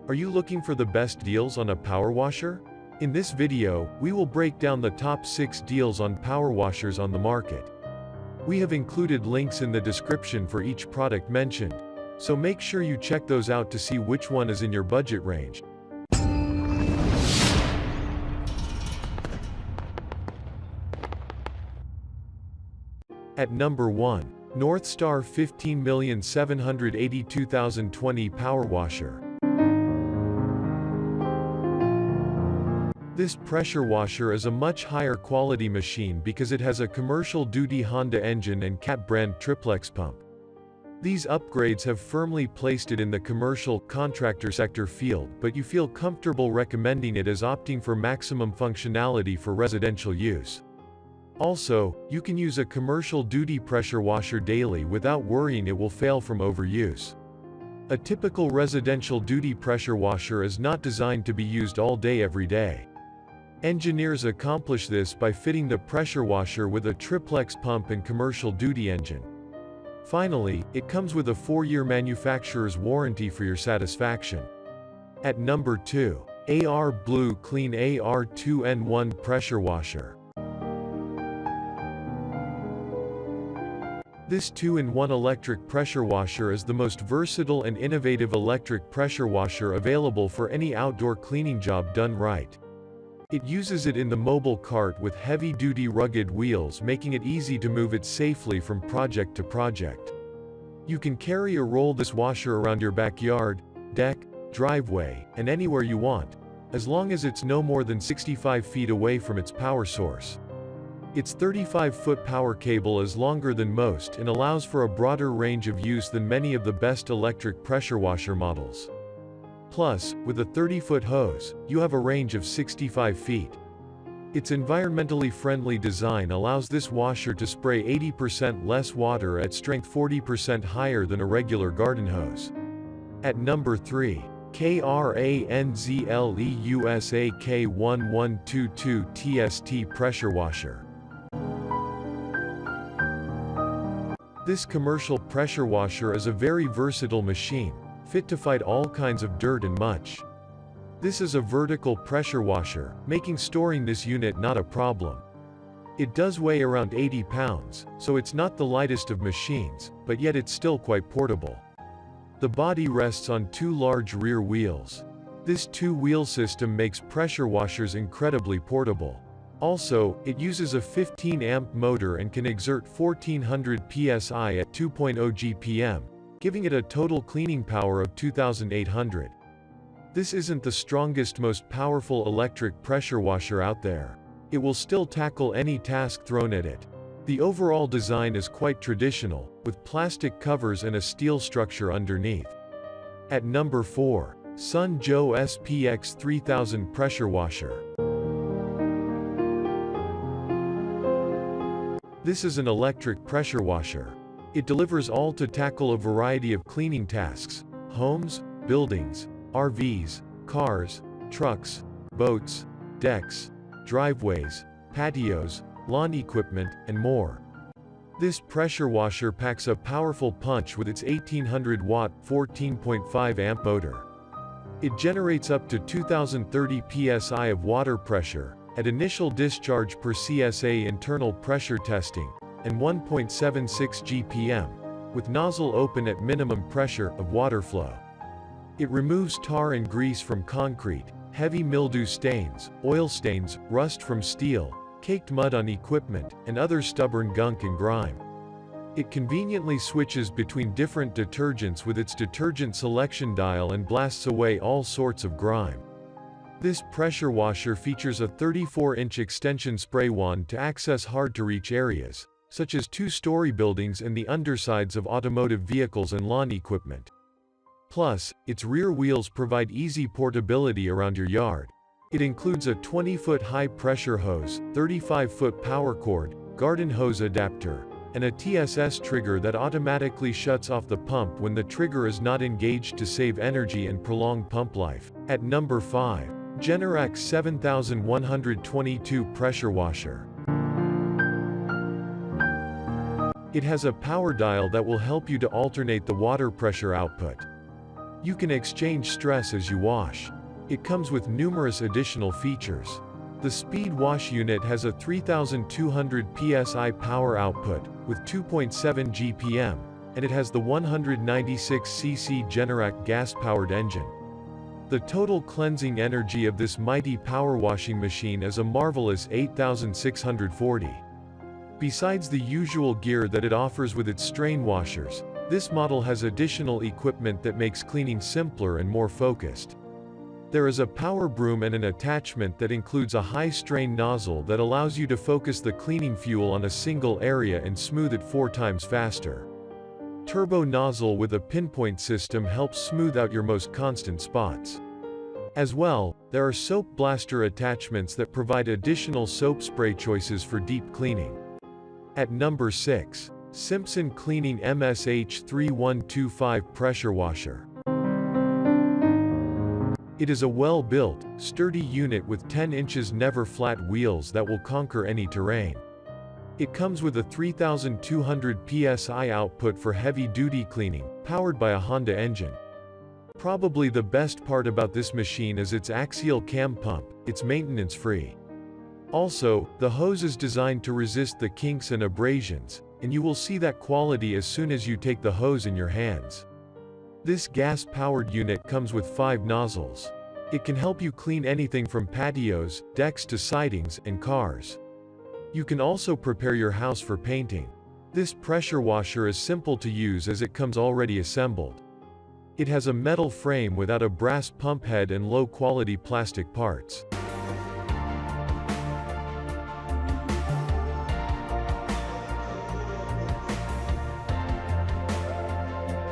Are you looking for the best deals on a power washer? In this video, we will break down the top 6 deals on power washers on the market. We have included links in the description for each product mentioned, so make sure you check those out to see which one is in your budget range. At number 1. NORTHSTAR 15,782,020 Power Washer. This pressure washer is a much higher quality machine because it has a commercial-duty Honda engine and Cat brand triplex pump. These upgrades have firmly placed it in the commercial, contractor sector field, but you feel comfortable recommending it as opting for maximum functionality for residential use. Also, you can use a commercial-duty pressure washer daily without worrying it will fail from overuse. A typical residential duty pressure washer is not designed to be used all day every day. Engineers accomplish this by fitting the pressure washer with a triplex pump and commercial-duty engine. Finally, it comes with a 4-year manufacturer's warranty for your satisfaction. At number 2. AR Blue Clean AR2N1 Pressure Washer. This 2-in-1 electric pressure washer is the most versatile and innovative electric pressure washer available for any outdoor cleaning job done right. It uses it in the mobile cart with heavy-duty rugged wheels, making it easy to move it safely from project to project. You can carry or roll this washer around your backyard, deck, driveway, and anywhere you want, as long as it's no more than 65 feet away from its power source. Its 35-foot power cable is longer than most and allows for a broader range of use than many of the best electric pressure washer models. Plus, with a 30-foot hose, you have a range of 65 feet. Its environmentally friendly design allows this washer to spray 80% less water at strength 40% higher than a regular garden hose. At number 3. KRANZLE USA K1122 TST Pressure Washer. This commercial pressure washer is a very versatile machine, fit to fight all kinds of dirt and much. This is a vertical pressure washer, making storing this unit not a problem. It does weigh around 80 pounds, so it's not the lightest of machines, but yet it's still quite portable. The body rests on 2 large rear wheels. This 2-wheel system makes pressure washers incredibly portable. Also, it uses a 15-amp motor and can exert 1400 psi at 2.0 GPM, giving it a total cleaning power of 2800. This isn't the strongest, most powerful electric pressure washer out there. It will still tackle any task thrown at it. The overall design is quite traditional, with plastic covers and a steel structure underneath. At number 4. Sun Joe SPX 3000 Pressure Washer. This is an electric pressure washer. It delivers all to tackle a variety of cleaning tasks: homes, buildings, RVs, cars, trucks, boats, decks, driveways, patios, lawn equipment, and more. This pressure washer packs a powerful punch with its 1800-watt, 14.5-amp motor. It generates up to 2030 psi of water pressure at initial discharge per CSA internal pressure testing, and 1.76 GPM, with nozzle open at minimum pressure of water flow. It removes tar and grease from concrete, heavy mildew stains, oil stains, rust from steel, caked mud on equipment, and other stubborn gunk and grime. It conveniently switches between different detergents with its detergent selection dial and blasts away all sorts of grime. This pressure washer features a 34-inch extension spray wand to access hard-to-reach areas, such as 2-story buildings and the undersides of automotive vehicles and lawn equipment. Plus, its rear wheels provide easy portability around your yard. It includes a 20-foot high-pressure hose, 35-foot power cord, garden hose adapter, and a TSS trigger that automatically shuts off the pump when the trigger is not engaged to save energy and prolong pump life. At number 5. GENERAC 7122 Pressure Washer. It has a power dial that will help you to alternate the water pressure output. You can exchange stress as you wash. It comes with numerous additional features. The Speed Wash unit has a 3,200 psi power output, with 2.7 GPM, and it has the 196cc GENERAC gas-powered engine. The total cleansing energy of this mighty power washing machine is a marvelous 8,640. Besides the usual gear that it offers with its strain washers, this model has additional equipment that makes cleaning simpler and more focused. There is a power broom and an attachment that includes a high-strain nozzle that allows you to focus the cleaning fuel on a single area and smooth it 4 times faster. Turbo nozzle with a pinpoint system helps smooth out your most constant spots. As well, there are soap blaster attachments that provide additional soap spray choices for deep cleaning. At number 6, Simpson Cleaning MSH3125 Pressure Washer. It is a well-built, sturdy unit with 10 inches never flat wheels that will conquer any terrain. It comes with a 3,200 psi output for heavy-duty cleaning, powered by a Honda engine. Probably the best part about this machine is its axial cam pump. It's maintenance-free. Also, the hose is designed to resist the kinks and abrasions, and you will see that quality as soon as you take the hose in your hands. This gas-powered unit comes with 5 nozzles. It can help you clean anything from patios, decks to sidings, and cars. You can also prepare your house for painting. This pressure washer is simple to use as it comes already assembled. It has a metal frame without a brass pump head and low-quality plastic parts.